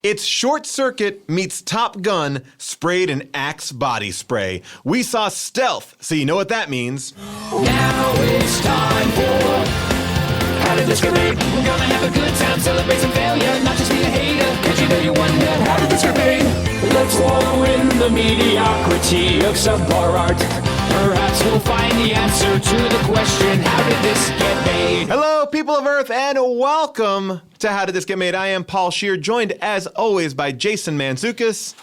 It's Short Circuit meets Top Gun sprayed in Axe body spray. We saw stealth, so you know what that means. Now it's time for How Did This Get Made? We're gonna have a good time, celebrate some failure, not just be a hater, cause you know you wonder, how did this get made? Let's wallow in the mediocrity of subpar art. Perhaps we'll find the answer to the question, how did this get made? Hello, people of Earth, and welcome to How Did This Get Made? I am Paul Scheer, joined as always by Jason Mantzoukas.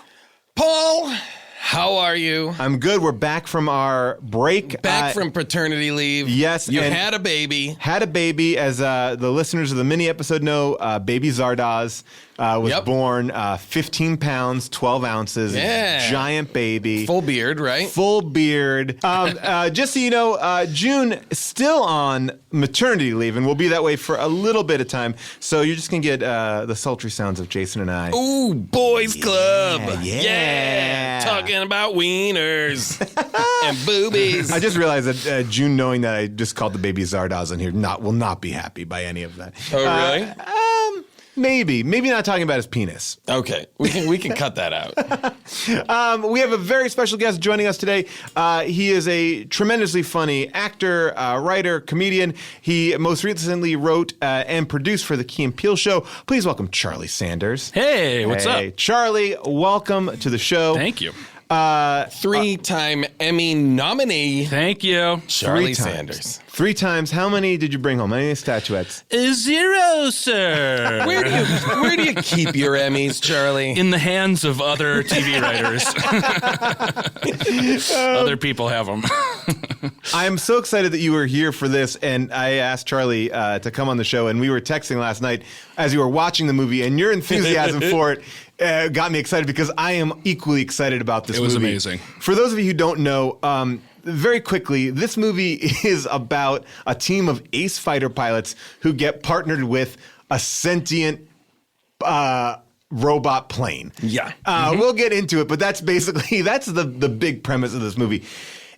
Paul, how are you? I'm good. We're back from our break. Back from paternity leave. Yes. You had a baby. Had a baby, as the listeners of the mini episode know, baby Zardoz was born 15 pounds, 12 ounces. Yeah. Giant baby. Full beard, right? Full beard. Just so you know, June is still on maternity leave, and we'll be that way for a little bit of time. So you're just going to get the sultry sounds of Jason and I. Ooh, boys club. Yeah. Talking about wieners and boobies. I just realized that June, knowing that I just called the baby Zardoz in here, will not be happy by any of that. Oh, really? Maybe not talking about his penis. Okay, we can cut that out. We have a very special guest joining us today. He is a tremendously funny actor, writer, comedian. He most recently wrote and produced for the Key and Peele Show. Please welcome Charlie Sanders. Hey, what's up? Charlie, welcome to the show. Thank you. Three-time Emmy nominee. Thank you. Charlie Sanders. 3 times. How many did you bring home? How many statuettes? 0, sir. Where do you keep your Emmys, Charlie? In the hands of other TV writers. Other people have them. I am so excited that you were here for this, and I asked Charlie to come on the show, and we were texting last night as you were watching the movie, and your enthusiasm for it got me excited because I am equally excited about this movie. It was amazing. For those of you who don't know, very quickly, this movie is about a team of ace fighter pilots who get partnered with a sentient robot plane. Yeah. We'll get into it, but that's the big premise of this movie.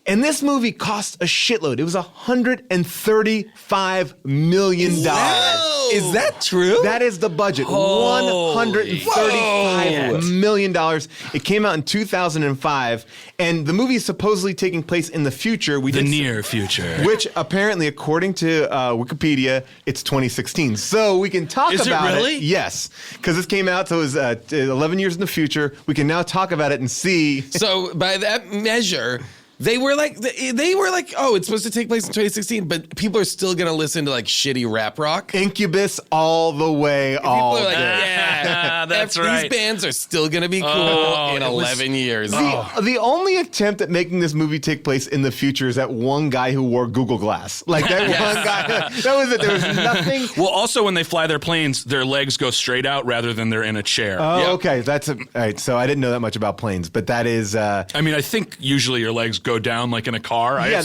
And this movie cost a shitload. It was $135 million. Whoa. Is that true? That is the budget. $135 million. It came out in 2005, and the movie is supposedly taking place in the future. The near future. Which apparently, according to Wikipedia, it's 2016. So we can talk about it. Is it really? Yes, because this came out, so it was 11 years in the future. We can now talk about it and see. So by that measure, They were like, oh, it's supposed to take place in 2016, but people are still going to listen to like shitty rap rock. Incubus all the way, all People are like, day. yeah, that's right. These bands are still going to be cool in 11 years. The only attempt at making this movie take place in the future is that one guy who wore Google Glass. Like that one guy. That was it. There was nothing. Well, also when they fly their planes, their legs go straight out rather than they're in a chair. Oh, okay. All right. So I didn't know that much about planes, but that is. I mean, I think usually your legs go down like in a car. I guess.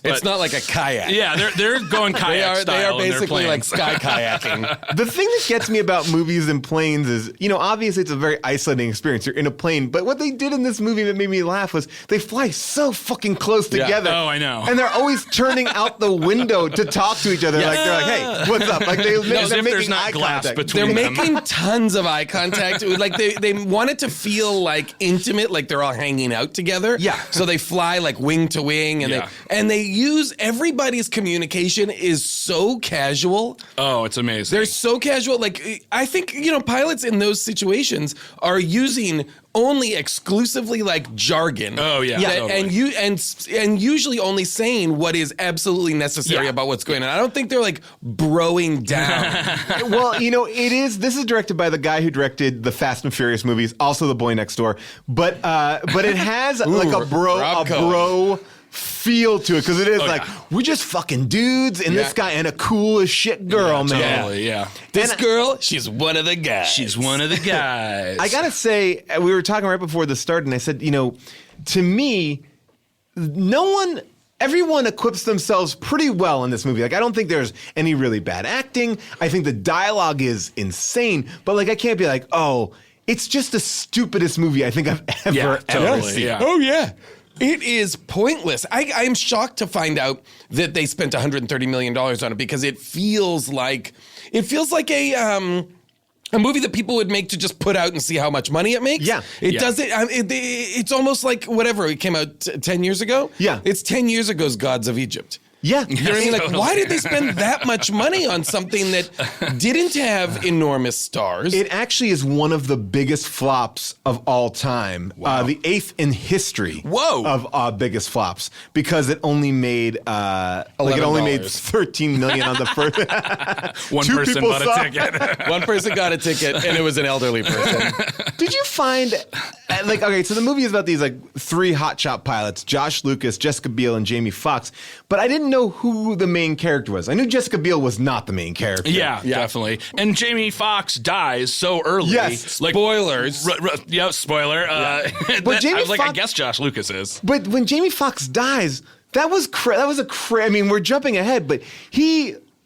But it's not like a kayak. Yeah, they're going kayak They are style in their basically like planes. sky kayaking. The thing that gets me about movies and planes is, obviously it's a very isolating experience. You're in a plane, but what they did in this movie that made me laugh was they fly so fucking close together. Oh, I know. And they're always turning out the window to talk to each other. Like they're like, "Hey, what's up?" Like they're As if making there's not eye glass contact. between They're them. making tons of eye contact. Like they want it to feel like intimate, like they're all hanging out together. Yeah. So they fly like wing to wing, and they use everybody's communication is so casual. Oh, it's amazing. They're so casual. Like I think pilots in those situations are using only exclusively like jargon. Oh, yeah. Totally. And usually only saying what is absolutely necessary about what's going on. I don't think they're like broing down. Well, it is. This is directed by the guy who directed the Fast and Furious movies, also The Boy Next Door. But it has like a bro feel to it because it is we're just fucking dudes and this guy and a cool as shit girl, man. Totally, yeah. This girl, she's one of the guys. She's one of the guys. I gotta say, we were talking right before this started, and I said, to me, everyone equips themselves pretty well in this movie. Like, I don't think there's any really bad acting. I think the dialogue is insane, but I can't be like, oh, it's just the stupidest movie I think I've ever seen. Yeah. Oh, yeah. It is pointless. I am shocked to find out that they spent $130 million on it because it feels like a a movie that people would make to just put out and see how much money it makes. Yeah. It doesn't, it's almost like whatever, it came out 10 years ago. Yeah. It's 10 years ago's Gods of Egypt. Yeah. You know what I mean? Like, why did they spend that much money on something that didn't have enormous stars? It actually is one of the biggest flops of all time. The 8th in history of biggest flops, because it only made it only made $13 million on the first. One person bought a ticket. One person got a ticket, and it was an elderly person. Did you find so the movie is about these 3 hotshot pilots, Josh Lucas, Jessica Biel, and Jamie Foxx, but I didn't know who the main character was. I knew Jessica Biel was not the main character. Yeah, definitely. And Jamie Foxx dies so early. Yes. Spoilers. Spoiler. But Jamie I was like, I Foxx- guess Josh Lucas is. But when Jamie Foxx dies, that was I mean, we're jumping ahead, but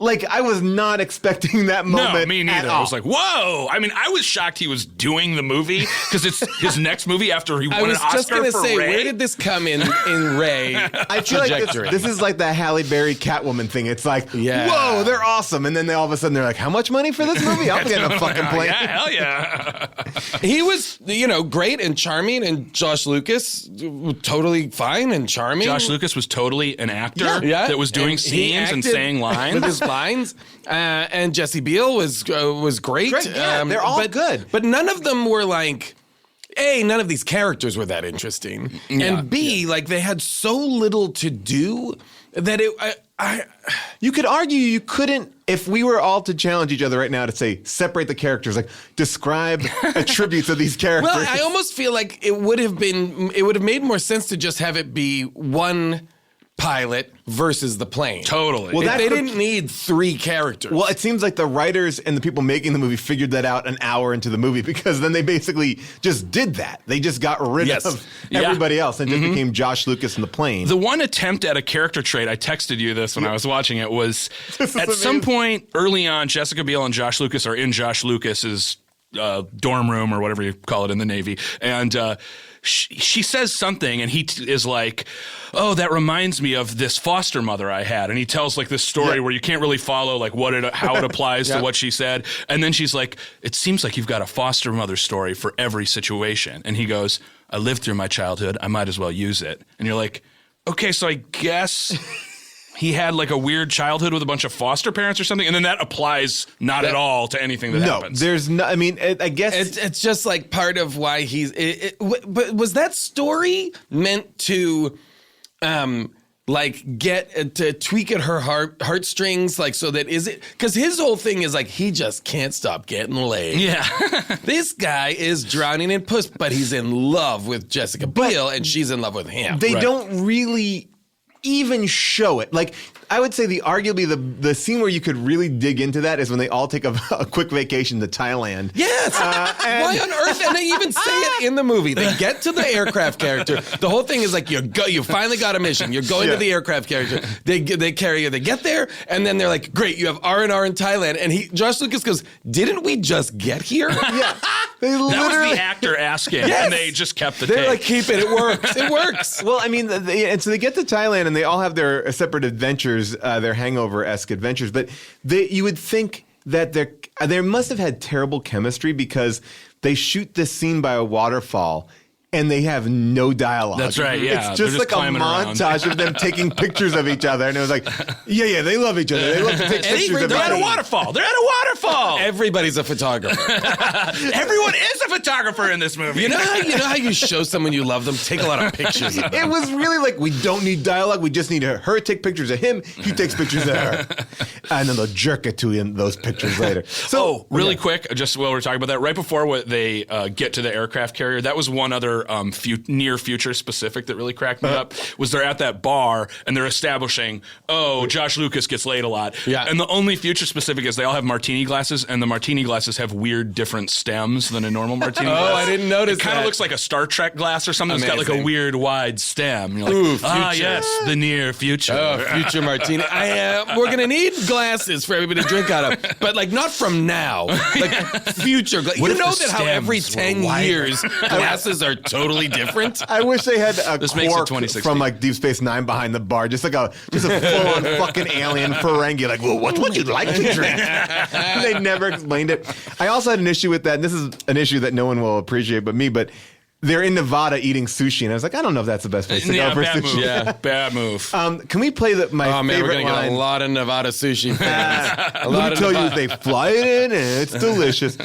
I was not expecting that moment. No, me neither. At all. I was like, whoa. I mean, I was shocked he was doing the movie because it's his next movie after he won an Oscar just going to for say, Ray. where did this come in Ray? I feel like this is like the Halle Berry Catwoman thing. It's like, whoa, they're awesome. And then all of a sudden they're like, how much money for this movie? I'll get a fucking plane. Yeah, hell yeah. He was, great and charming, and Josh Lucas, totally fine and charming. Josh Lucas was totally an actor that was doing scenes and saying lines. with his lines. And Jesse Biel was great. Yeah, they're all good. But none of them were like, A, none of these characters were that interesting. And B, they had so little to do that you could argue you couldn't, if we were all to challenge each other right now to say, separate the characters, describe attributes of these characters. Well, I almost feel like it would have made more sense to just have it be one pilot versus the plane. Totally. Well, they didn't need 3 characters. Well, it seems like the writers and the people making the movie figured that out an hour into the movie, because then they basically just did that. They just got rid of everybody else and just became Josh Lucas and the plane. The one attempt at a character trait, I texted you this when I was watching it, was at some point early on, Jessica Biel and Josh Lucas are in Josh Lucas's dorm room or whatever you call it in the Navy. And she says something, and he is like, oh, that reminds me of this foster mother I had. And he tells this story where you can't really follow how it applies to what she said. And then she's like, it seems like you've got a foster mother story for every situation. And he goes, I lived through my childhood. I might as well use it. And you're like, okay, so I guess he had a weird childhood with a bunch of foster parents or something, and then that applies not at all to anything that happens. There's no. I mean, I guess it's just part of why he's. But was that story meant to, get to tweak at her heartstrings, so that is it? Because his whole thing is he just can't stop getting laid. Yeah, this guy is drowning in puss, but he's in love with Jessica Biel, and she's in love with him. They don't really even show it. I would say arguably the scene where you could really dig into that is when they all take a quick vacation to Thailand. Yes. Why on earth? And they even say it in the movie. They get to the aircraft character. The whole thing is you finally got a mission. You're going to the aircraft character. They carry you. They get there, and then they're like, great, you have R&R in Thailand. And Josh Lucas goes, didn't we just get here? Yeah. That was the actor asking, and they just kept the They're take. keep it. It works. It works. Well, I mean, and so they get to Thailand, and they all have their separate adventures, their hangover-esque adventures. But you would think that they must have had terrible chemistry, because they shoot this scene by a waterfall, and they have no dialogue. That's right, yeah. It's just a montage of them taking pictures of each other. And it was like, they love each other. They love to take pictures of each They're at other. a waterfall. They're at a waterfall. Everybody's a photographer. Everyone is a photographer in this movie. You know how you show someone you love them? Take a lot of pictures of them. It was really we don't need dialogue. We just need her to take pictures of him. He takes pictures of her. And then they'll jerk it to him, those pictures later. So, really quick, just while we're talking about that, right before they get to the aircraft carrier, that was one other near future specific that really cracked me up, was they're at that bar, and they're establishing, Josh Lucas gets laid a lot. Yeah. And the only future specific is they all have martini glasses, and the martini glasses have weird different stems than a normal martini glass. I didn't notice It kind of looks like a Star Trek glass or something. Amazing. It's got a weird wide stem. You're like, Ooh, future. yes, the near future. Oh, future martini. We're going to need glasses for everybody to drink out of, but not from now. Future. You What if know the that how every stems were 10 wider? years glasses are totally different. I wish they had a This makes it Quark 2016. from like Deep Space Nine behind the bar, just a full-on fucking alien Ferengi. Like, well, what would you like to drink? They never explained it. I also had an issue with that. And this is an issue that no one will appreciate but me. But they're in Nevada eating sushi, and I was like, I don't know if that's the best place to go for bad sushi. move. Yeah. Bad move. Can we play my Oh man, we're favorite gonna line? get a lot of Nevada sushi fans. A Let lot me of tell you, Nevada. they fly it in, and it's delicious.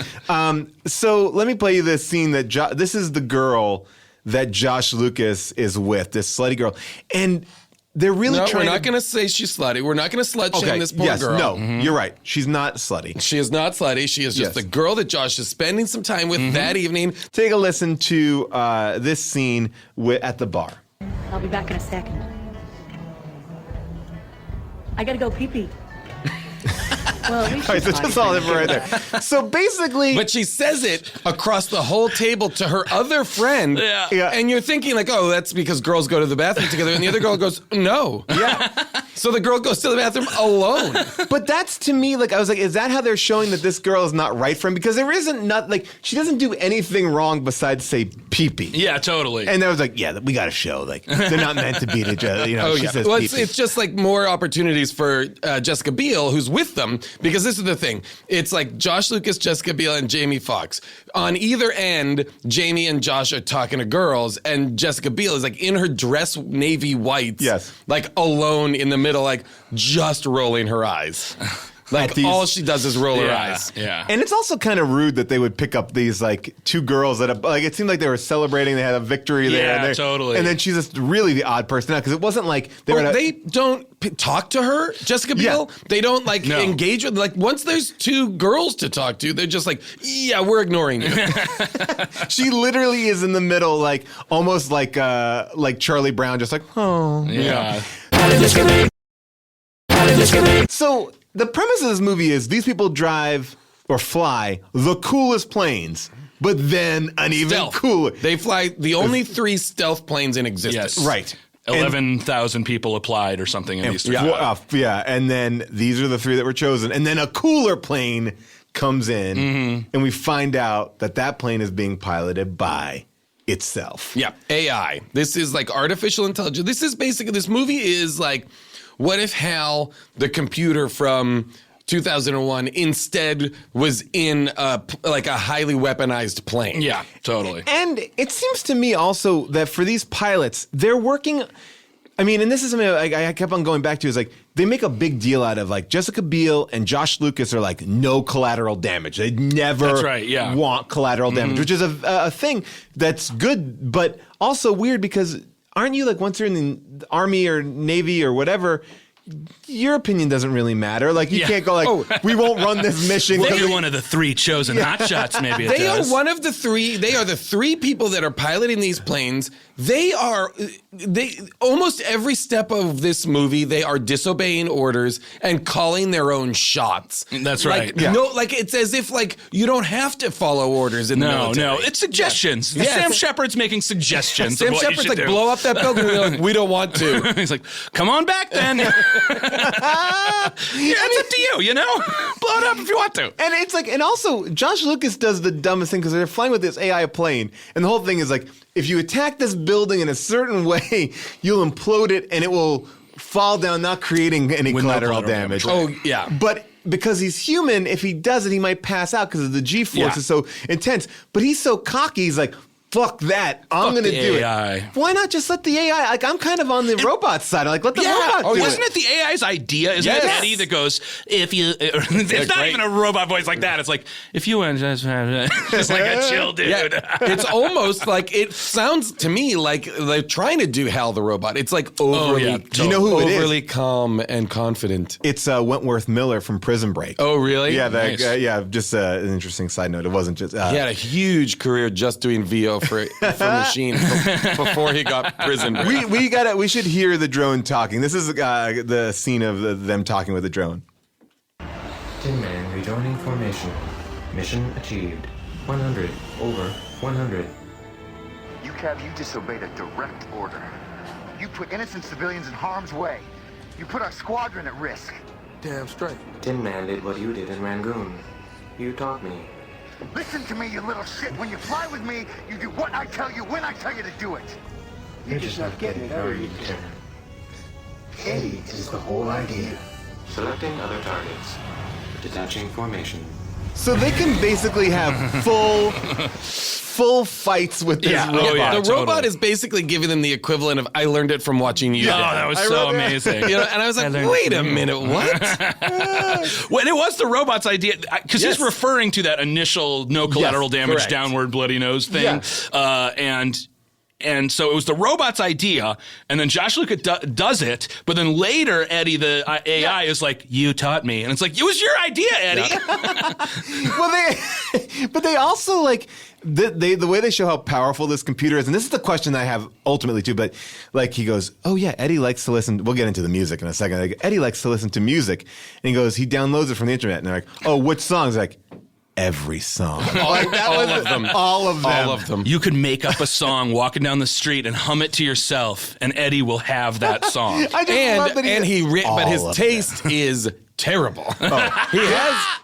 So let me play you this scene that this is the girl that Josh Lucas is with, this slutty girl, and they're really No, trying. we're not going to say she's slutty. We're not going to slut shame this poor yes, girl. no, you're right. She's not slutty. She is not slutty. She is just Yes. the girl that Josh is spending some time with that evening. Take a listen to this scene at the bar. I'll be back in a second. I gotta go pee-pee. Well, at least All right, so she's just all potty that right there. So basically, But she says it across the whole table to her other friend. Yeah. Yeah. And you're thinking like, oh, that's because girls go to the bathroom together. And the other girl goes, no. yeah. So the girl goes to the bathroom alone. But that's to me, like, I was like, is that how they're showing that this girl is not right for him? Because there isn't like, she doesn't do anything wrong besides say pee-pee. Yeah, totally. And I was like, yeah, we got to show, like, they're not meant to beat each other. You know, Oh, she yeah. says Well, pee-pee. it's just like more opportunities for Jessica Biel, who's with them, because this is the thing. It's like Josh Lucas, Jessica Biel, and Jamie Foxx. On either end, Jamie and Josh are talking to girls, and Jessica Biel is like in her dress navy whites, Yes. like alone in the middle, like just rolling her eyes. Like At these- all she does is roll her yeah, eyes. yeah. And it's also kind of rude that they would pick up these like two girls that like it seemed like they were celebrating. They had a victory there. Yeah, and totally. And then she's just really the odd person out because it wasn't like they were. Well, they don't talk to her, Jessica Biel. Yeah. They don't like No. engage with. Like once there's two girls to talk to, they're just like, yeah, we're ignoring you. She literally is in the middle, like almost like Charlie Brown, just like oh. yeah. So the premise of this movie is these people drive or fly the coolest planes, but then an even Stealth. cooler. They fly the only 3 stealth planes in existence. Yes. Right. 11,000 people applied or something in these three. Yeah, and then these are the 3 that were chosen, and then a cooler plane comes in, and we find out that plane is being piloted by itself. Yeah, AI. This is like artificial intelligence. This is basically, this movie is like, what if Hal, the computer from 2001, instead was in a highly weaponized plane? Yeah, totally. And it seems to me also that for these pilots, they're working. I mean, and this is something I kept on going back to is like they make a big deal out of like Jessica Biel and Josh Lucas are like no collateral damage. They never That's right, yeah. want collateral damage, which is a thing that's good, but also weird because aren't you like once you're in the Army or Navy or whatever, your opinion doesn't really matter. Like you Yeah. can't go like, we won't run this mission. Well, 'cause you're we- one of the 3 chosen hotshots, maybe it They does. are one of the 3. They are the 3 people that are piloting these planes. They almost every step of this movie, they are disobeying orders and calling their own shots. That's Like, right. Yeah. No, like it's as if like you don't have to follow orders in the No, military. no, it's suggestions. Yes. Sam Shepard's making suggestions Sam of what you Shepard's should like, do. blow up that building. They're like, we don't want to. He's like, come on back then. Yeah, it's up to you, you know? Blow it up if you want to. And it's like, and also Josh Lucas does the dumbest thing because they're flying with this AI plane, and the whole thing is like, if you attack this building in a certain way, you'll implode it, and it will fall down, not creating any With no collateral collateral damage. damage. Oh, yeah. But because he's human, if he does it, he might pass out because the G-force Yeah. is so intense. But he's so cocky, he's like, fuck that. I'm going to the do AI. it. Why not just let the AI? Like, I'm kind of on the robot side. Like, let the robot do wasn't it. it the AI's idea? Isn't Yes. it Eddie that goes, if you, it's not great. even a robot voice like that. It's like, if you went, just like a chill dude. Yeah, it's almost like it sounds to me like they're trying to do Hal the robot. It's like overly, yeah. Do you know who it is? overly calm and confident. It's Wentworth Miller from Prison Break. Oh, really? Yeah, that, Nice. yeah. Just an interesting side note. It wasn't just. He had a huge career just doing VO for Machine before he got prison. We should hear the drone talking. This is the scene of them talking with the drone. Tin Man rejoining formation. Mission achieved. 100 over 100. You disobeyed a direct order. You put innocent civilians in harm's way. You put our squadron at risk. Damn straight. Tin Man did what you did in Rangoon. You taught me. Listen to me, you little shit. When you fly with me, you do what I tell you when I tell you to do it. You're just not getting it, are you, Lieutenant? Eddie is the whole idea. Selecting other targets. Detaching formation. So they can basically have full fights with this robot. Oh, yeah. The robot totally. is basically giving them the equivalent of I learned it from watching you. Oh, that was so amazing. You know, and I was like, wait a minute, what? When it was the robot's idea, because Yes. he's referring to that initial no collateral damage, correct. downward bloody nose thing, Yeah. and so it was the robot's idea, and then Josh Lucas does it, but then later Eddie, the AI, is like, "You taught me," and it's like, "It was your idea, Eddie." But they also like the way they show how powerful this computer is, and this is the question I have ultimately too. But like he goes, "Oh yeah, Eddie likes to listen." We'll get into the music in a second. Like, Eddie likes to listen to music, and he goes, he downloads it from the internet, and they're like, "Oh, which songs?" Like, every song, like that all was of them. all of them, All of them. You could make up a song walking down the street and hum it to yourself, and Eddie will have that song. I just love that But his all of taste is terrible. Oh.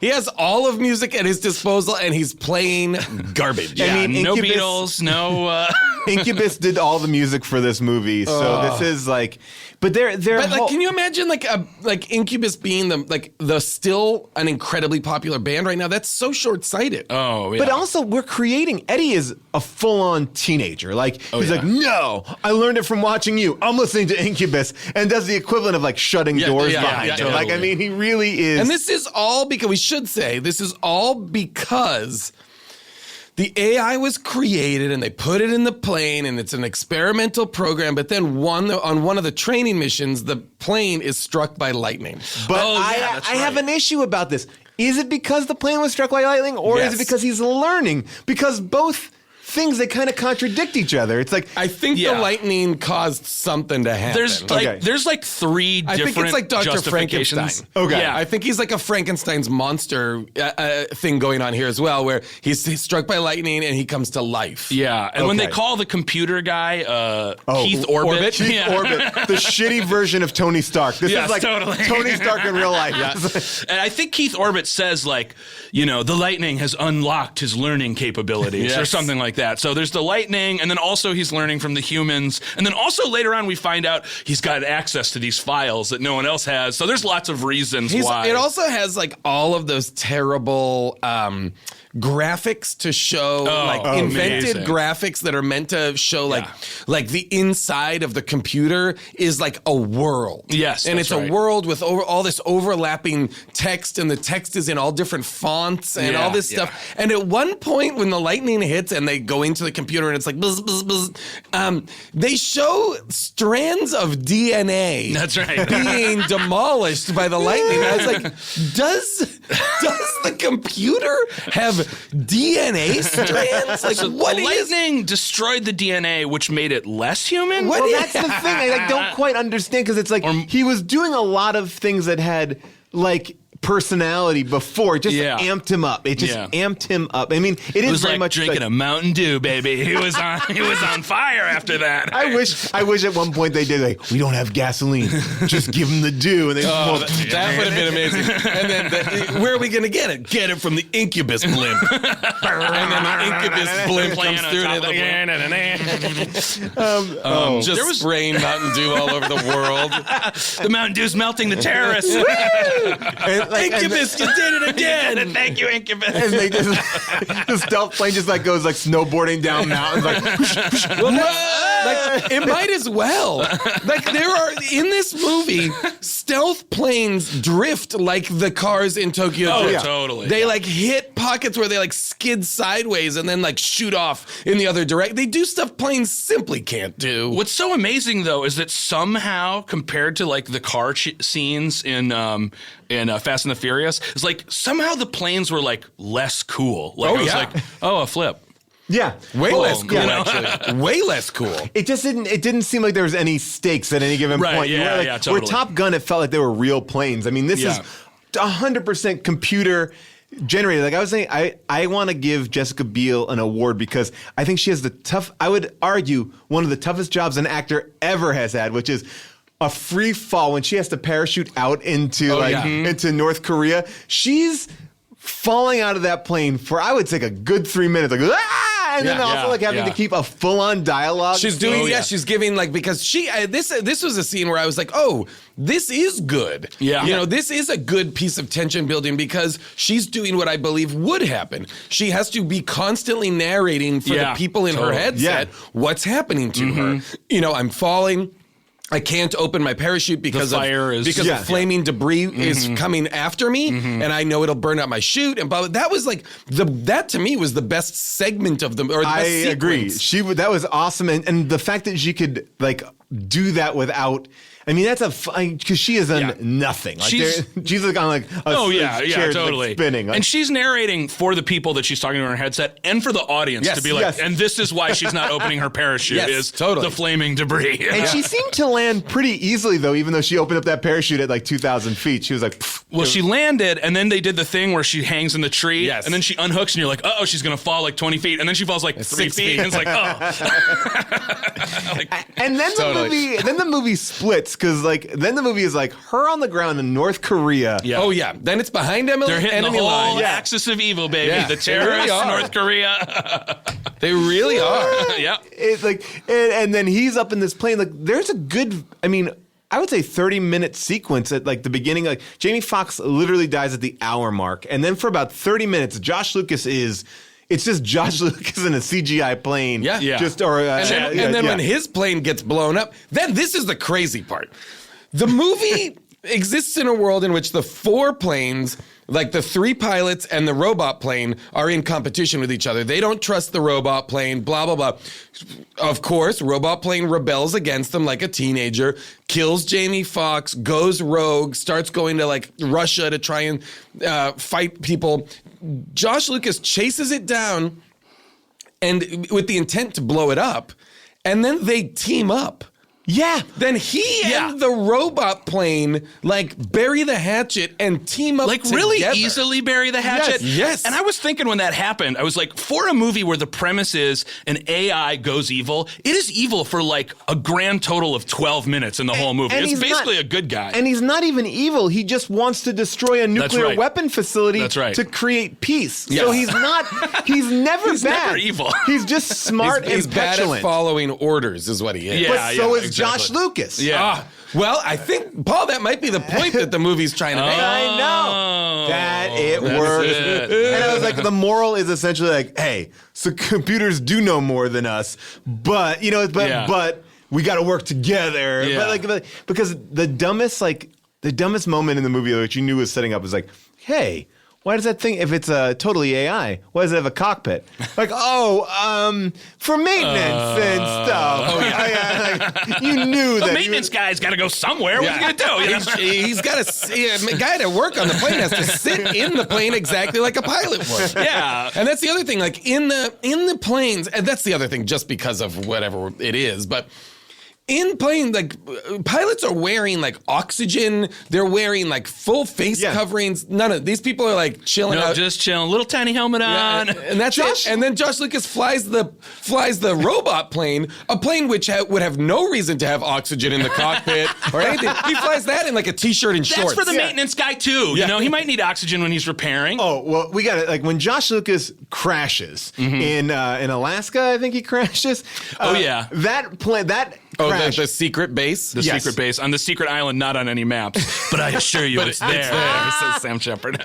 He has all of music at his disposal, and he's playing garbage. Yeah, I mean, no Incubus- Beatles, no. Incubus did all the music for this movie, so this is like, but they're But like, can you imagine like Incubus being the still an incredibly popular band right now? That's so short sighted. Oh, yeah. But also, we're creating. Eddie is a full-on teenager. Like he's like, no, I learned it from watching you. I'm listening to Incubus, and does the equivalent of like shutting doors behind him. totally. Like, I mean, he really is. And this is all because we should say this is all because the AI was created and they put it in the plane and it's an experimental program. But then on one of the training missions, the plane is struck by lightning. But Oh, yeah, that's I have right. an issue about this. Is it because the plane was struck by lightning, or is Yes. it because he's learning? Because both things, they kind of contradict each other. It's like, I think Yeah. the lightning caused something to happen. There's like three I different think it's like Dr. justifications. Frankenstein. Okay. Yeah. I think he's like a Frankenstein's monster thing going on here as well, where he's struck by lightning and he comes to life. Yeah, and when they Okay. call the computer guy Keith Orbit, Keith yeah. Orbit, the shitty version of Tony Stark. This Yes, is like totally. Tony Stark in real life. And I think Keith Orbit says like, the lightning has unlocked his learning capabilities or Yes. something like that. So there's the lightning, and then also he's learning from the humans, and then also later on we find out he's got access to these files that no one else has. So there's lots of reasons why. It also has like all of those terrible graphics to show, invented amazing. graphics that are meant to show like the inside of the computer is like a world. Yes, and that's it's right. a world with all this overlapping text, and the text is in all different fonts and all this Yeah, stuff. And at one point, when the lightning hits and they go into the computer and it's like buzz, buzz, buzz, they show strands of DNA. That's right. Being demolished by the lightning. And I was like, does the computer have DNA strands? Like, So what the is? lightning destroyed the DNA, which made it less human. Well, that's the thing. I don't quite understand, because it's like he was doing a lot of things that had like personality before. It just amped him up. It just amped him up. I mean, it It is was very like much drinking a Mountain Dew, baby. He was on fire after that. I wish at one point they did like, we don't have gasoline, just give him the dew, and they That would have been amazing. And then, where are we going to get it? Get it from the Incubus blimp. And then the Incubus blimp Playing comes on through top and of it's the like, There just was- spraying Mountain Dew all over the world. The Mountain Dew's melting the terrorists. Incubus, you did it again. Thank you, Incubus. and they just the stealth plane just like goes like snowboarding down mountains like Like, it might as well. Like, there are, in this movie, stealth planes drift like the cars in Tokyo Oh, Drift. totally. They like hit pockets where they like skid sideways and then like shoot off in the other direction. They do stuff planes simply can't do. What's so amazing though is that somehow, compared to like the car scenes in Fast and the Furious, it's like somehow the planes were like less cool. Like, Oh, I was yeah. like, a flip. yeah, Way less cool, yeah. actually. Way less cool. It just didn't. It didn't seem like there was any stakes at any given Right, point. yeah, were yeah, Where totally. Top Gun, it felt like they were real planes. I mean, this is 100% computer generated. Like I was saying, I want to give Jessica Biel an award because I think she has the tough. I would argue one of the toughest jobs an actor ever has had, which is a free fall when she has to parachute out into into North Korea. She's falling out of that plane for, I would say, a good 3 minutes. Like, ah! And then Yeah. also like having to keep a full-on dialogue. She's doing, she's giving like, because this was a scene where I was like, oh, this is good. Yeah. You know, this is a good piece of tension building because she's doing what I believe would happen. She has to be constantly narrating for the people in her headset what's happening to her. You know, I'm falling. I can't open my parachute because of flaming debris is coming after me, and I know it'll burn out my chute. And that was like that to me was the best segment of them. Or the best sequence. Agree. That was awesome, and the fact that she could like do that without. I mean, that's because she has done nothing. Like she's like on like a chair, totally like, spinning, like, and she's narrating for the people that she's talking to in her headset, and for the audience to be like, and this is why she's not opening her parachute is the flaming debris. And she seemed to land pretty easily though, even though she opened up that parachute at like 2,000 feet. She was like, pfft. Well, she landed, and then they did the thing where she hangs in the tree, and then she unhooks, and you're like, oh, she's gonna fall like 20 feet, and then she falls like 3 feet, and it's like, and then the movie splits. Because then the movie is like her on the ground in North Korea. Yeah. Oh yeah. Then it's behind Emily. They're hitting enemy the whole line. axis of evil, baby. Yeah. The terrorists, really North Korea. They really are. Yeah. It's like, and then he's up in this plane. Like, there's a good. I mean, I would say 30-minute sequence at like the beginning. Like Jamie Foxx literally dies at the hour mark, and then for about 30 minutes, Josh Lucas is. It's just Josh Lucas in a CGI plane. Yeah. And then when his plane gets blown up, then this is the crazy part. The movie exists in a world in which the 4 planes, like the 3 pilots and the robot plane, are in competition with each other. They don't trust the robot plane, blah, blah, blah. Of course, robot plane rebels against them like a teenager, kills Jamie Foxx, goes rogue, starts going to like Russia to try and fight people. Josh Lucas chases it down and with the intent to blow it up, and then they team up. Yeah. Then he and the robot plane like bury the hatchet and team up like together. Really easily bury the hatchet. Yes. And I was thinking when that happened, I was like, for a movie where the premise is an AI goes evil, it is evil for like a grand total of 12 minutes in the whole movie. It's basically a good guy. And he's not even evil. He just wants to destroy a nuclear weapon facility to create peace. Yes. So he's not. He's never he's bad. Never evil. He's just smart he's and bad petulant. at following orders, is what he is. But so is Josh Lucas. Yeah. Well, I think, Paul, that might be the point that the movie's trying to make. I know. That it works. And I was like, the moral is essentially like, hey, so computers do know more than us, but, you know, but we got to work together. Yeah. But because the dumbest moment in the movie which you knew was setting up was like, hey, why does that thing, if it's totally AI, why does it have a cockpit? Like, for maintenance and stuff. Like, you knew that. The maintenance guy's got to go somewhere. What's he going to do? You know? He's got a guy to work on the plane has to sit in the plane exactly like a pilot would. Yeah. And that's the other thing, like in the planes, and that's the other thing just because of whatever it is, but in plane, like pilots are wearing like oxygen. They're wearing like full face coverings. None of these people are like chilling out. Just chilling. Little tiny helmet on. And that's it. And then Josh Lucas flies the robot plane, a plane which would have no reason to have oxygen in the cockpit or anything. He flies that in like a t-shirt and shorts. That's for the maintenance guy too. You know, he might need oxygen when he's repairing. Oh, well, we got it. Like when Josh Lucas crashes in Alaska, I think he crashes. That plane, the secret base? The secret base on the secret island, not on any maps. But I assure you it's there, says Sam Shepard.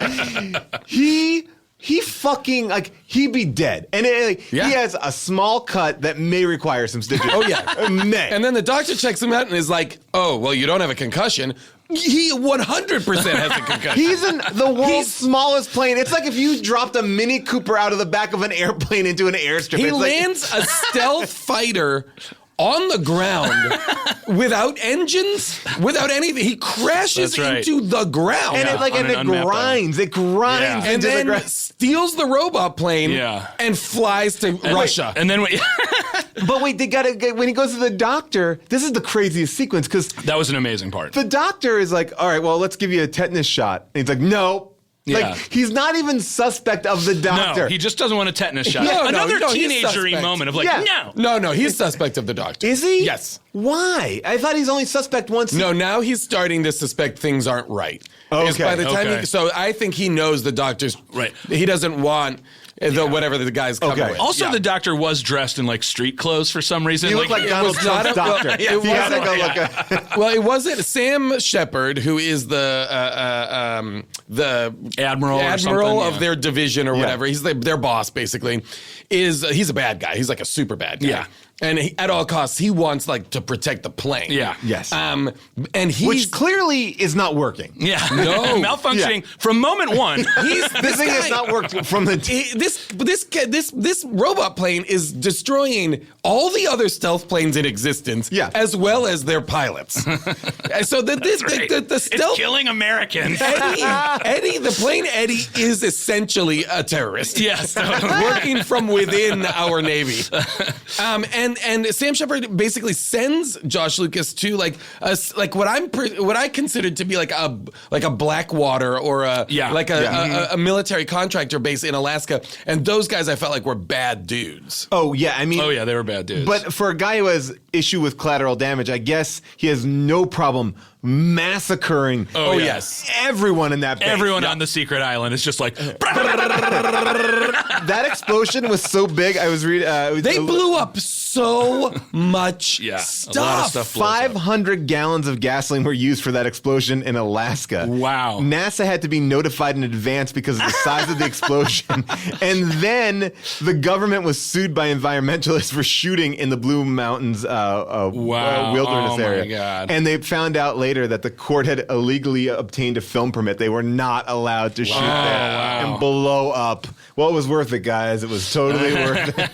He fucking, like, he'd be dead. And he has a small cut that may require some stitches. Oh, yeah. May. And then the doctor checks him out and is like, oh, well, you don't have a concussion. He 100% has a concussion. He's in the world's smallest plane. It's like if you dropped a Mini Cooper out of the back of an airplane into an airstrip. He lands a stealth fighter on the ground without engines, without anything. He crashes into the ground. And it grinds. It grinds and into then the ground. steals the robot plane and flies to Russia. And then But wait, they gotta get, when he goes to the doctor, this is the craziest sequence because that was an amazing part. The doctor is like, all right, well, let's give you a tetanus shot. And he's like, no. Yeah. Like, he's not even suspect of the doctor. No, he just doesn't want a tetanus shot. No, Another he's teenager-y suspect. moment of like, Yeah. No, he's suspect of the doctor. Is he? Yes. Why? I thought he's only suspect once. No, now he's starting to suspect things aren't right. Okay, Is by the time okay. so I think he knows the doctor's Right. He doesn't want whatever the guy's coming Okay. with. Also, the doctor was dressed in like street clothes for some reason. He looked like it Donald was not Trump's a- doctor. well, He it had to wasn't- go look well, it wasn't Sam Shepard, who is the Admiral or something, of yeah. their division or Yeah. whatever. He's their boss, basically. He's a bad guy. He's like a super bad guy. Yeah. And at all costs, he wants like to protect the plane. Yeah. Yes. And he's Which clearly is not working. Yeah. No. Malfunctioning from moment one. he's This thing has not worked from the... This robot plane is destroying all the other stealth planes in existence, Yeah. as well as their pilots. And so the It's stealth killing Americans. Eddie, the plane Eddie is essentially a terrorist. Yes, totally. Working from within our Navy. And Sam Shepard basically sends Josh Lucas to like what I considered to be like a Blackwater or a military contractor base in Alaska. And those guys I felt like were bad dudes. Oh, yeah. I mean... Oh, yeah, they were bad dudes. But for a guy who has issue with collateral damage, I guess he has no problem massacring Oh, yes. everyone in that base. Everyone on the secret island is just like, That explosion was so big. I was reading... They blew up so much Yeah, a stuff. lot of stuff blows up. 500 gallons of gasoline were used for that explosion in Alaska. Wow. NASA had to be notified in advance because of the size of the explosion. And then the government was sued by environmentalists for shooting in the Blue Mountains Wow. wilderness Oh, my area. God. And they found out later that the court had illegally obtained a film permit. They were not allowed to shoot there and blow up. Well, it was worth it, guys. It was totally worth it.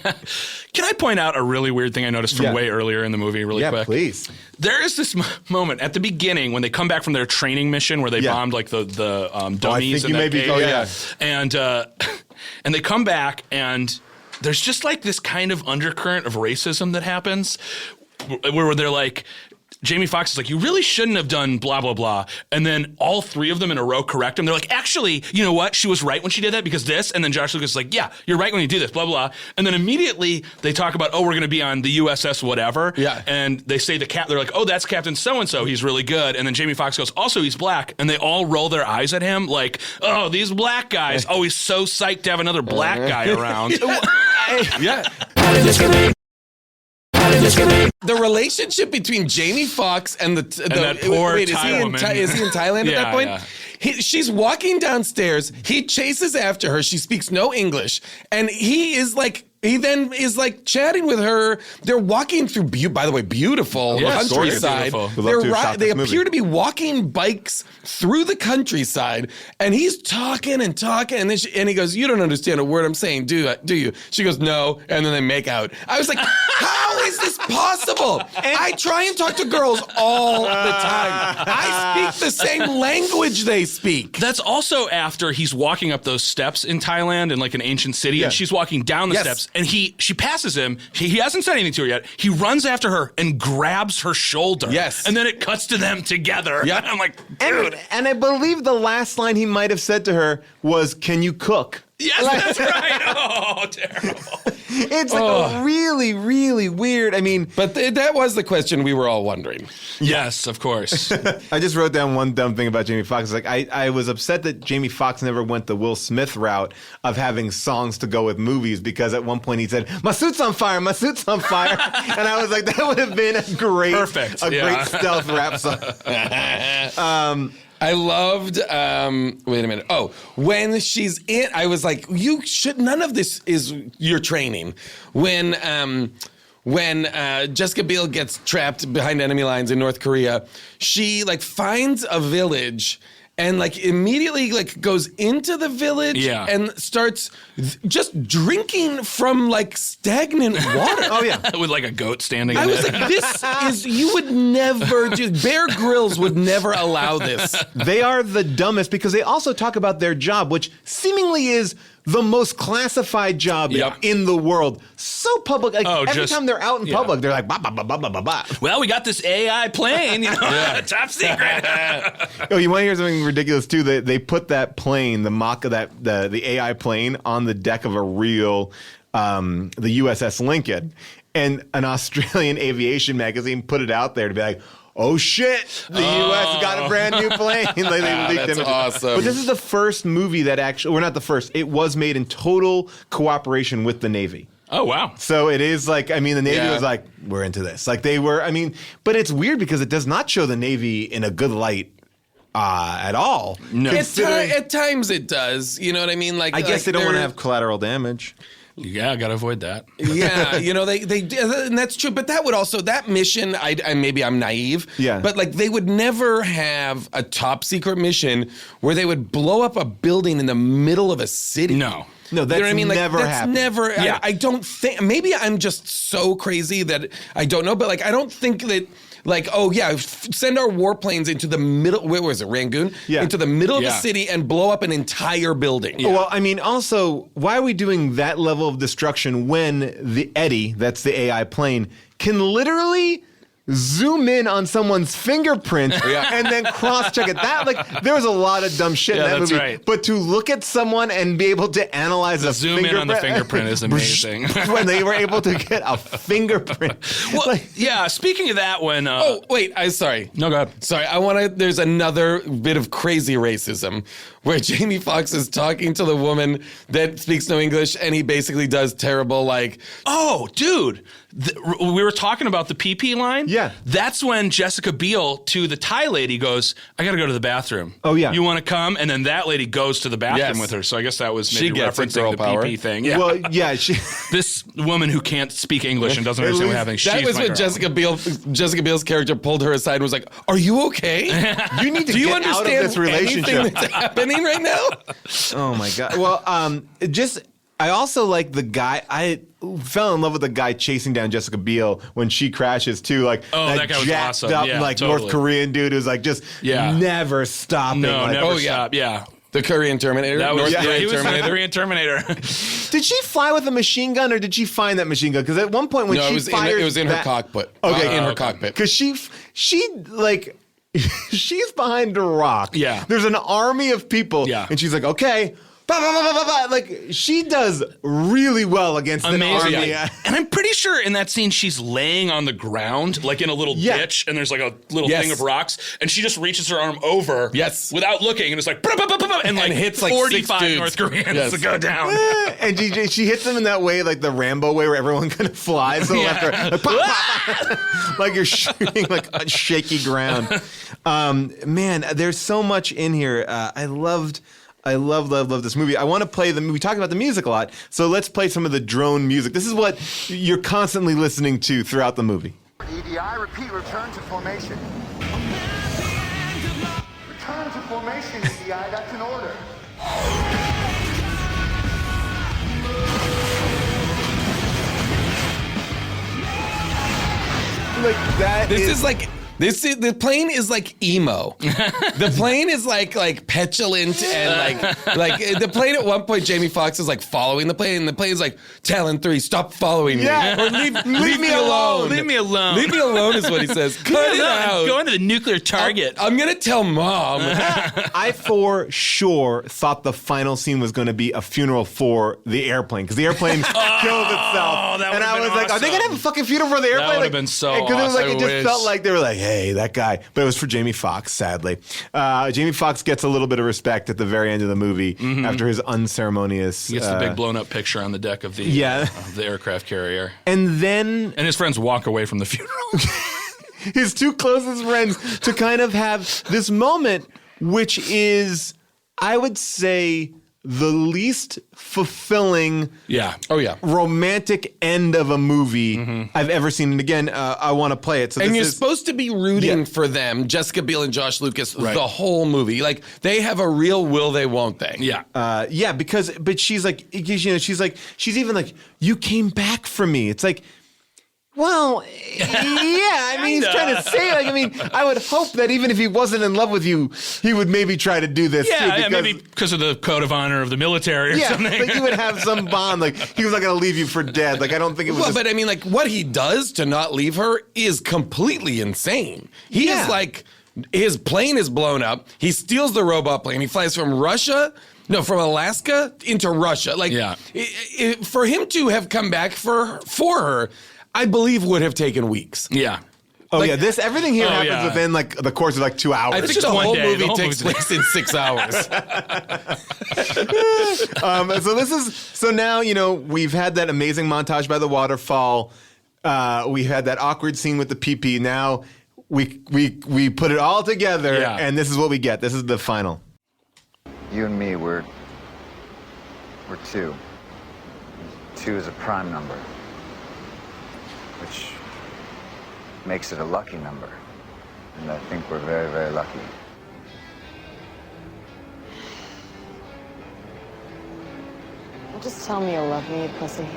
Can I point out a really weird thing I noticed from Yeah. way earlier in the movie really Yeah, quick? please. There is this moment at the beginning when they come back from their training mission where they Yeah. bombed like the dummies think in you that may be- cave. oh, yeah. And they come back and there's just like this kind of undercurrent of racism that happens where they're like, Jamie Foxx is like, you really shouldn't have done blah, blah, blah. And then all three of them in a row correct him. They're like, actually, you know what? She was right when she did that because this. And then Josh Lucas is like, yeah, you're right when you do this, blah, blah. And then immediately they talk about, we're going to be on the USS whatever. Yeah. And they say they're like, that's Captain so-and-so. He's really good. And then Jamie Foxx goes, also, he's black. And they all roll their eyes at him like, oh, these black guys. Oh, he's so psyched to have another black guy around. Yeah. The relationship between Jamie Foxx and that poor wait, Thai woman. Is he in Thailand at Yeah, that point? yeah. She's walking downstairs. He chases after her. She speaks no English, and he then is like chatting with her. They're walking through, by the way, beautiful Yeah, countryside. beautiful. We'd love to have shot They this movie. appear to be walking bikes through the countryside, and he's talking and talking, and then and he goes, "You don't understand a word I'm saying, do you?" She goes, "No," and then they make out. I was like, "How is this possible?" And I try and talk to girls all the time. I speak the same language they speak. That's also after he's walking up those steps in Thailand in like an ancient city, Yeah. and she's walking down the Yes. steps, and she passes him. He hasn't said anything to her yet. He runs after her and grabs her shoulder. Yes. And then it cuts to them together. Yeah. I'm like, dude. And I believe the last line he might have said to her was, "Can you cook?" Yes, that's right. Oh, terrible. It's like really, really weird. I mean, But that was the question we were all wondering. Yes, of course. I just wrote down one dumb thing about Jamie Foxx. Like I was upset that Jamie Foxx never went the Will Smith route of having songs to go with movies, because at one point he said, "My suit's on fire, my suit's on fire," and I was like, that would have been a great stealth rap song. I loved, wait a minute. Oh, when she's in, I was like, none of this is your training. When Jessica Biel gets trapped behind enemy lines in North Korea, she like finds a village and like immediately like goes into the village and starts just drinking from like stagnant water. Oh yeah. With like a goat standing I in was it. like, this is, you would never do, Bear Grylls would never allow this. They are the dumbest because they also talk about their job, which seemingly is the most classified job in the world. So public. Like, every time they're out in public, they're like, bah, bah, bah, bah, bah, bah, bah. Well, we got this AI plane, top secret. Oh, you want to hear something ridiculous too? They put that plane, the mock of the AI plane, on the deck of a real the USS Lincoln, and an Australian aviation magazine put it out there to be like, oh shit, the U.S. got a brand new plane. Like, they leaked That's images. awesome. But this is the first movie that actually, we're not the first, it was made in total cooperation with the Navy. Oh, wow. So it is like, I mean, the Navy was like, we're into this. Like they were, I mean, but it's weird because it does not show the Navy in a good light at all. No. At times it does. You know what I mean? Like I guess they don't want to they're- have collateral damage. Yeah, got to avoid that. Yeah, they and that's true. But that would also, that mission, I maybe I'm naive. Yeah. But like they would never have a top secret mission where they would blow up a building in the middle of a city. No. No, that's You know what I mean? Like, never that's happened. never. Yeah. I don't think. Maybe I'm just so crazy that I don't know. But like, I don't think that. Like, oh yeah, send our warplanes into the middle. Where was it? Rangoon. Yeah. Into the middle of Yeah. the city and blow up an entire building. Well, I mean, also, why are we doing that level of destruction when the Eddie, that's the AI plane, can literally zoom in on someone's fingerprint and then cross-check it? That, like, there was a lot of dumb shit in Yeah, that that's movie. right. But to look at someone and be able to analyze a zoom in on the fingerprint is amazing. when they were able to get a fingerprint. Well, Like, yeah, speaking of that, when... Oh wait, sorry. No, go ahead. Sorry, I want to. There's another bit of crazy racism where Jamie Foxx is talking to the woman that speaks no English, and he basically does terrible like. Oh, dude. We were talking about the PP line. Yeah. That's when Jessica Biel to the Thai lady goes, I got to go to the bathroom. Oh, yeah. You want to come? And then that lady goes to the bathroom Yes. with her. So I guess that was She maybe gets it, referencing girl the power. PP thing. Yeah. well, yeah, she... This woman who can't speak English and doesn't understand what's happening. That she's was my when girl. Jessica Biel's character pulled her aside and was like, "Are you okay? You need to Do you get out of understand this relationship." anything that's happening right now?" Oh my god. Well, I also like the guy. I fell in love with the guy chasing down Jessica Biel when she crashes too. Like that guy was jacked awesome. up Yeah, North totally. Korean dude who's like just never stopping. No, like, never oh, yeah. stop. Yeah. The Korean Terminator. That was, North yeah, he Korean was the Terminator. Korean Terminator. Did she fly with a machine gun or did she find that machine gun? Because at one point when No, she it was fired, it was in her cockpit. Okay, in her okay. cockpit. Because she like. She's behind a rock. Yeah. There's an army of people. Yeah. And she's like, okay. Bah, bah, bah, bah, bah. Like, she does really well against an Amazing. army. And I'm pretty sure in that scene she's laying on the ground, like in a little ditch, and there's like a little Yes. thing of rocks, and she just reaches her arm over without looking, and it's like, bah, bah, bah, bah, bah, and like hits like 45 6 dudes. North Koreans Yes. to go down. And she hits them in that way, like the Rambo way, where everyone kind of flies to the left or like, pop, pop, pop. Like you're shooting like on shaky ground. Man, there's so much in here. I love this movie. I want to play the movie. We talked about the music a lot, so let's play some of the drone music. This is what you're constantly listening to throughout the movie. EDI, repeat, return to formation. Return to formation, EDI, that's an order. Like that. The plane is like emo. The plane is like petulant and like the plane at one point Jamie Foxx is like following the plane and the plane's like, Talon 3, stop following me. Yeah. Or leave me alone. Leave me alone. Leave me alone is what he says. Cut it out. I'm going to the nuclear target. I'm gonna tell mom. I for sure thought the final scene was going to be a funeral for the airplane because the airplane kills itself. that And I would've was been like, are they going to have a fucking funeral for the airplane? would've Like, been so Because it was like, awesome. it just I wish. felt like they were like, hey, that guy. But it was for Jamie Foxx, sadly. Jamie Foxx gets a little bit of respect at the very end of the movie after his unceremonious. He gets the big blown up picture on the deck of the aircraft carrier. And then And his friends walk away from the funeral. his two closest friends to kind of have this moment, which is, I would say, the least fulfilling Yeah. Oh yeah. romantic end of a movie I've ever seen. And again, I want to play it. So And this you're is, supposed to be rooting Yeah. for them, Jessica Biel and Josh Lucas, Right. the whole movie. Like they have a real will they, won't they? Yeah. but she's like, she's even like, you came back for me. It's like, Well, yeah, I mean, he's trying to say, like, I mean, I would hope that even if he wasn't in love with you, he would maybe try to do this too. Yeah, maybe because of the code of honor of the military or something. Like you would have some bond. Like he was not going to leave you for dead. Like I don't think it was. Well, but I mean, like what he does to not leave her is completely insane. He is like, his plane is blown up. He steals the robot plane. He flies from Alaska into Russia. Like, for him to have come back for her, I believe would have taken weeks. Yeah. Oh, like, everything here happens within like the course of like 2 hours. I think the whole movie takes place in 6 hours. So now, you know, we've had that amazing montage by the waterfall. We had that awkward scene with the PP. Now we put it all together and this is what we get. This is the final. You and me, we're two. 2 is a prime number, which makes it a lucky number. And I think we're very, very lucky. Just tell me you'll love me, pussy.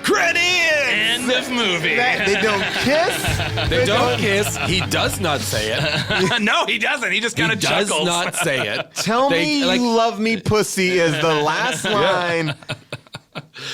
Credits! End of movie. They don't kiss. They don't kiss. He does not say it. No, he doesn't. He just kind of chuckles. Does not say it. Tell me you love me, pussy is the last line.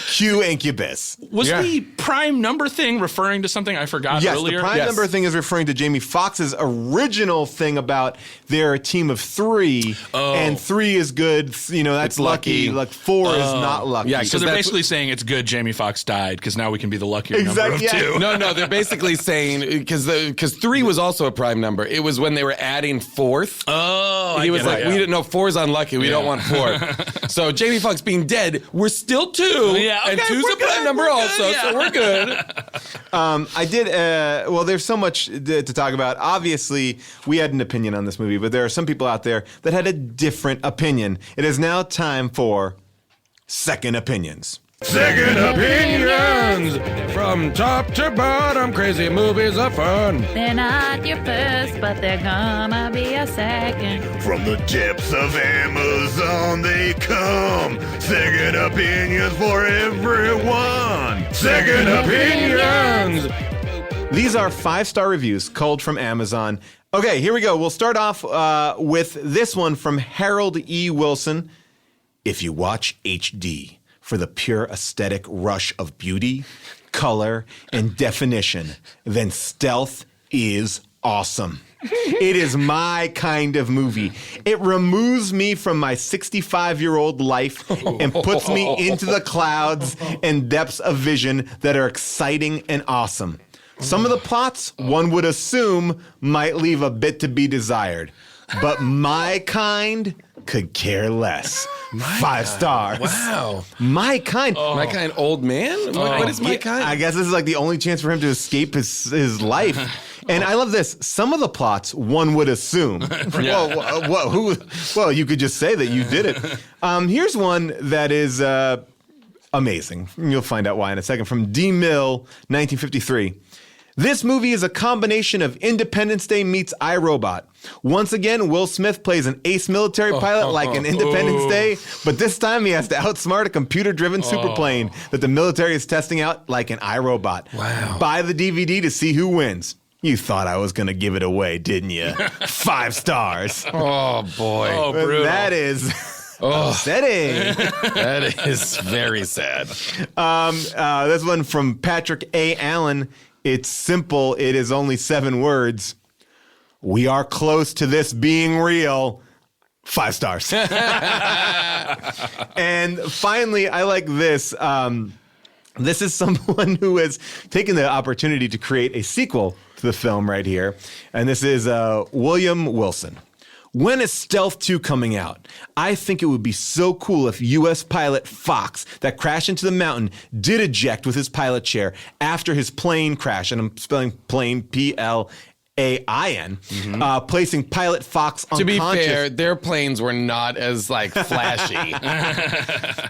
Cue Incubus. Was the prime number thing referring to something I forgot earlier? Yes, the prime number thing is referring to Jamie Foxx's original thing about they're a team of 3, and 3 is good. You know, that's lucky. Like 4 is not lucky. Yeah, so they're basically saying it's good Jamie Foxx died because now we can be the luckier number of 2. No, they're basically saying because 3 was also a prime number. It was when they were adding 4th. Oh, he was like, we didn't know 4's unlucky. We don't want 4. So Jamie Foxx being dead, we're still 2. Yeah, okay, and 2's a prime number also, so we're good. I did, well, there's so much to talk about. Obviously, we had an opinion on this movie, but there are some people out there that had a different opinion. It is now time for Second Opinions. Second Opinions! From top to bottom, crazy movies are fun. They're not your first, but they're gonna be a second. From the depths of Amazon they come. Second Opinions for everyone. Second Opinions! These are 5-star reviews culled from Amazon. Okay, here we go. We'll start off with this one from Harold E. Wilson. If you watch HD for the pure aesthetic rush of beauty, color, and definition, then Stealth is awesome. It is my kind of movie. It removes me from my 65-year-old life and puts me into the clouds and depths of vision that are exciting and awesome. Some of the plots, one would assume, might leave a bit to be desired. But my kind could care less. 5 stars. Wow. My kind. My kind old man? What is my kind? I guess this is like the only chance for him to escape his life. And I love this. Some of the plots, one would assume. Well, you could just say that you did it. Here's one that is amazing. You'll find out why in a second. From D. Mill, 1953. This movie is a combination of Independence Day meets iRobot. Once again, Will Smith plays an ace military pilot like in Independence Day, but this time he has to outsmart a computer-driven superplane that the military is testing out like an iRobot. Wow. Buy the DVD to see who wins. You thought I was going to give it away, didn't you? 5 stars. Oh, boy. Oh, brutal. That is... upsetting. That is very sad. This one from Patrick A. Allen. It's simple. It is only 7 words. We are close to this being real. 5 stars. And finally, I like this. This is someone who has taken the opportunity to create a sequel to the film right here. And this is William Wilson. When is Stealth 2 coming out? I think it would be so cool if U.S. pilot Fox that crashed into the mountain did eject with his pilot chair after his plane crash. And I'm spelling plane P-L-A-N-E. A-I-N, placing pilot Fox To be unconscious. fair, their planes were not as like flashy.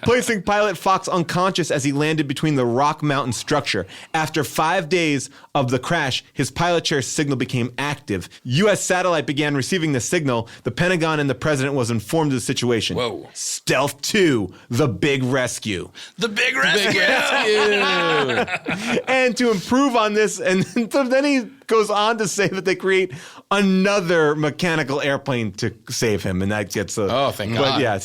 Placing pilot Fox unconscious as he landed between the Rock Mountain structure. After 5 days of the crash, his pilot chair signal became active. U.S. satellite began receiving the signal. The Pentagon and the president was informed of the situation. Whoa. Stealth 2, The Big Rescue. The big rescue. And to improve on this, and then he goes on to say that they create another mechanical airplane to save him, and that gets a. Oh, thank but God. Yeah,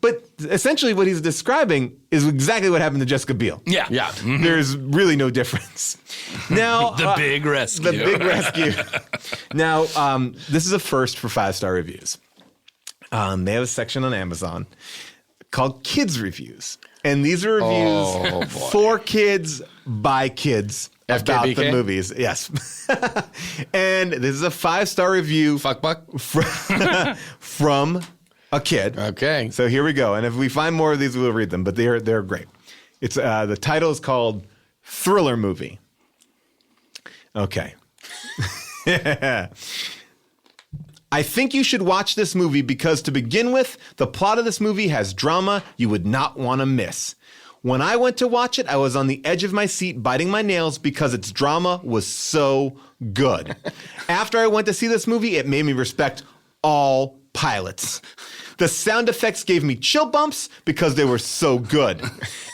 but essentially what he's describing is exactly what happened to Jessica Biel. Yeah. Yeah. There's really no difference. Now, The big rescue. The Big Rescue. Now, this is a first for 5-star reviews. They have a section on Amazon called Kids Reviews. And these are reviews for kids by kids about the FKBK? movies. Yes. And this is a 5-star review Fuck buck. from a kid. Okay. So here we go. And if we find more of these, we'll read them. But they're great. It's the title is called Thriller Movie. Okay. I think you should watch this movie because, to begin with, the plot of this movie has drama you would not want to miss. When I went to watch it, I was on the edge of my seat biting my nails because its drama was so good. After I went to see this movie, it made me respect all pilots. The sound effects gave me chill bumps because they were so good.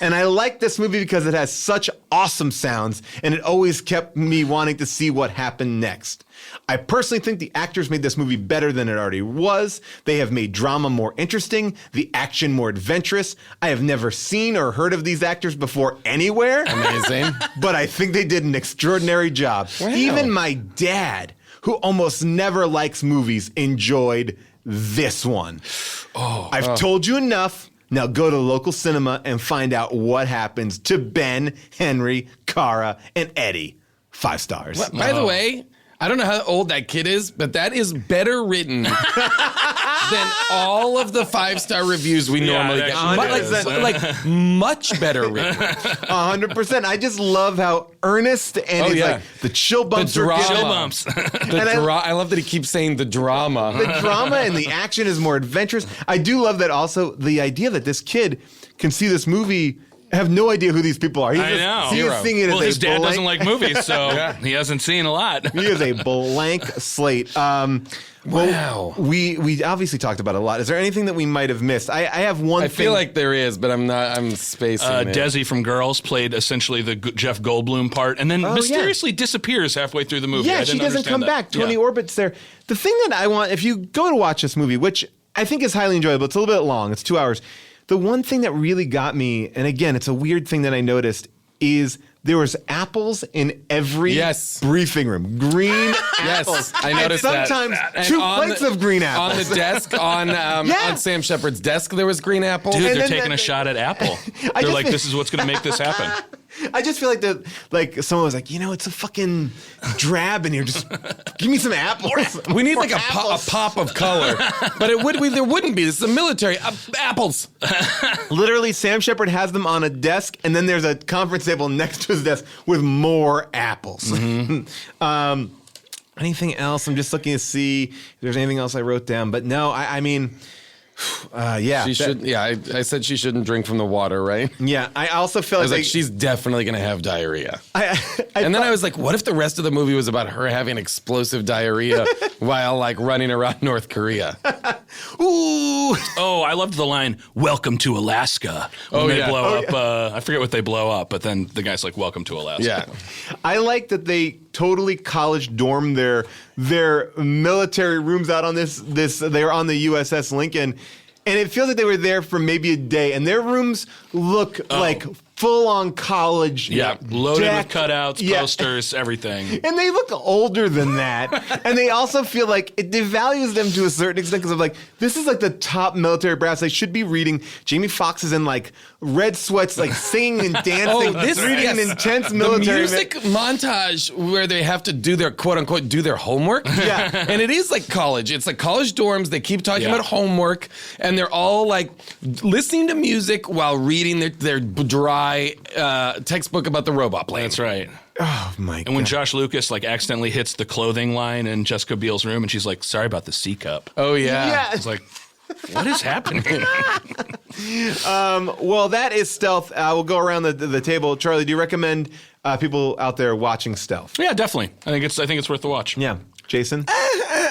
And I like this movie because it has such awesome sounds, and it always kept me wanting to see what happened next. I personally think the actors made this movie better than it already was. They have made drama more interesting, the action more adventurous. I have never seen or heard of these actors before anywhere. Amazing. But I think they did an extraordinary job. Wow. Even my dad, who almost never likes movies, enjoyed this one. I've told you enough. Now go to the local cinema and find out what happens to Ben, Henry, Cara, and Eddie. 5 stars. By the way, I don't know how old that kid is, but that is better written than all of the 5-star reviews we normally that get. actually But is. like much better written. 100%. I just love how earnest and he's like the chill bumps The are drama. given. Chill bumps. I love that he keeps saying the drama. The drama and the action is more adventurous. I do love that also the idea that this kid can see this movie, have no idea who these people are. He's I know. He is seeing it Well, as his a dad blank, doesn't like movies, so he hasn't seen a lot. He is a blank slate. Wow. We obviously talked about it a lot. Is there anything that we might have missed? I have one I thing. feel like there is, but I'm not. I'm spacing it. Desi from Girls played essentially the Jeff Goldblum part, and then mysteriously disappears halfway through the movie. Yeah, I she didn't doesn't come understand back. that. Tony Yeah. Orbett's there. The thing that I want, if you go to watch this movie, which I think is highly enjoyable, it's a little bit long, it's 2 hours. The one thing that really got me, and again, it's a weird thing that I noticed, is there was apples in every briefing room. Green apples. Yes, I noticed and sometimes that. 2 And plates of green apples. On the desk, on Sam Shepard's desk, there was green apple. Dude, And they're then taking a shot at Apple. I They're just like, feel- this is what's going to make this happen. I just feel like someone was like, it's a fucking drab in here. Just give me some apples. We need More like a apples. pop of color, but there wouldn't be. This is the military. Apples. Literally, Sam Shepard has them on a desk, and then there's a conference table next to his desk with more apples. Anything else? I'm just looking to see if there's anything else I wrote down. But no, I mean, yeah. She should. Yeah, I said she shouldn't drink from the water, right? Yeah, I also feel I was like, like, she's definitely gonna have diarrhea. and then I was like, what if the rest of the movie was about her having explosive diarrhea while like running around North Korea? Ooh. Oh, I loved the line, "Welcome to Alaska." When they blow up, I forget what they blow up, but then the guy's like, "Welcome to Alaska." Yeah. I like that they totally college dormed their military rooms out on this. They were on the USS Lincoln, and it feels like they were there for maybe a day. And their rooms look like full on college. Yeah, loaded decked. with cutouts, posters, everything. And they look older than that. And they also feel like it devalues them to a certain extent because of like, this is like the top military brass. They should be reading. Jamie Foxx is in like red sweats, like singing and dancing, reading an intense military. The music montage where they have to do their quote unquote do their homework. Yeah. And it is like college. It's like college dorms. They keep talking about homework and they're all like listening to music while reading their dry sci-fi textbook about the robot plane. That's right. Oh my god. And when Josh Lucas like accidentally hits the clothing line in Jessica Biel's room, and she's like, "Sorry about the C cup." Oh yeah. It's like, what is happening? Well, that is Stealth. We'll go around the table. Charlie, do you recommend people out there watching Stealth? Yeah, definitely. I think it's worth the watch. Yeah. Jason?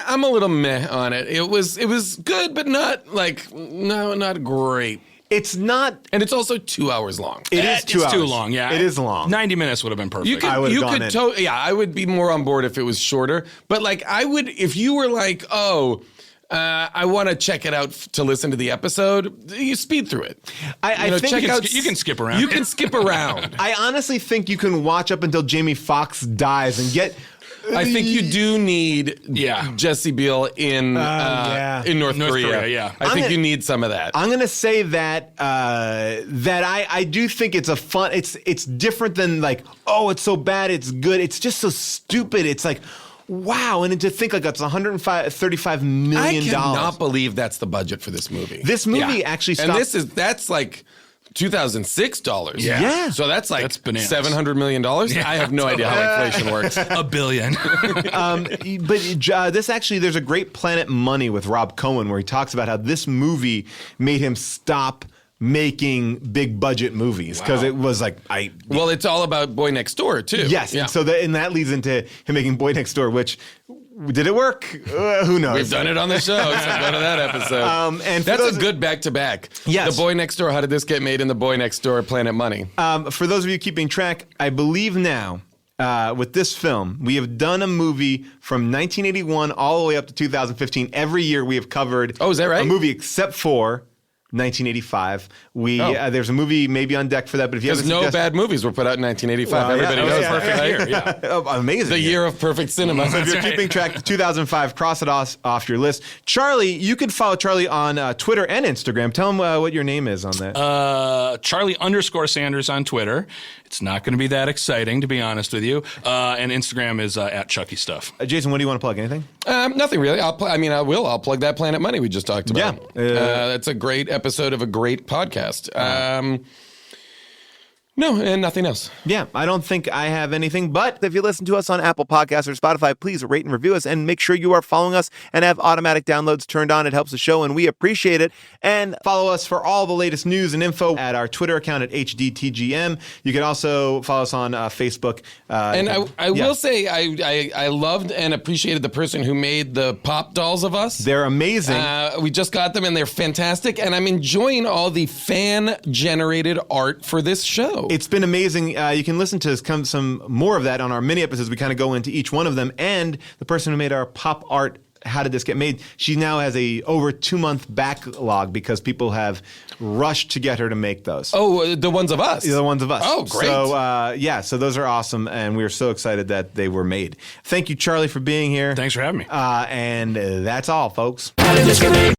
I'm a little meh on it. It was good, but not not great. It's not. And it's also 2 hours long. It is 2 hours. It's too long. Yeah, It is long. 90 minutes would have been perfect. You could, I would've gone in. I would be more on board if it was shorter. But like, I would, if you were like, I want to check it out to listen to the episode, you speed through it. I think you can skip around. You can skip around. I honestly think you can watch up until Jamie Foxx dies and get. I think you do need Yeah. Jesse Biel in North Korea. Yeah. I think you need some of that. I'm gonna say that I do think it's a fun. It's different than like, oh, it's so bad, it's good. It's just so stupid. It's like, wow, and to think like that's $135 million. I cannot believe that's the budget for this movie. This movie actually stopped. And that's like 2006 dollars. Yeah. So that's like That's bananas. $700 million. I have no idea how inflation works. $1 billion. But this actually, there's a great Planet Money with Rob Cohen where he talks about how this movie made him stop making big budget movies because it was like Well, it's all about Boy Next Door too. yes, Yeah. and so and that leads into him making Boy Next Door, which did it work? Who knows? We've done it on the show, so go to that episode. And for That's those- a good back-to-back. Yes. The Boy Next Door, How Did This Get Made, and The Boy Next Door, Planet Money. For those of you keeping track, I believe now with this film, we have done a movie from 1981 all the way up to 2015. Every year we have covered Oh, is that right? a movie except for 1985. There's a movie maybe on deck for that, but if you have Because no bad movies were put out in 1985. Everybody knows perfect that. year. Yeah. Amazing. The year of perfect cinema. So if you're keeping track, 2005, cross it off your list. Charlie, you can follow Charlie on Twitter and Instagram. Tell him what your name is on that. Charlie_Sanders on Twitter. It's not going to be that exciting, to be honest with you. And Instagram is at Chucky Stuff. Jason, what do you want to plug? Anything? Nothing really. I'll plug that Planet Money we just talked about. Yeah. That's a great episode of a great podcast. No, and nothing else. Yeah, I don't think I have anything, but if you listen to us on Apple Podcasts or Spotify, please rate and review us and make sure you are following us and have automatic downloads turned on. It helps the show and we appreciate it. And follow us for all the latest news and info at our Twitter account at HDTGM. You can also follow us on Facebook. And I will say I loved and appreciated the person who made the pop dolls of us. They're amazing. We just got them and they're fantastic. And I'm enjoying all the fan-generated art for this show. It's been amazing. You can listen to some more of that on our mini episodes. We kind of go into each one of them. And the person who made our pop art, How Did This Get Made? She now has a over 2-month backlog because people have rushed to get her to make those. Oh, the ones of us. The ones of us. Oh, great. So, so those are awesome, and we are so excited that they were made. Thank you, Charlie, for being here. Thanks for having me. And that's all, folks. How did this get made?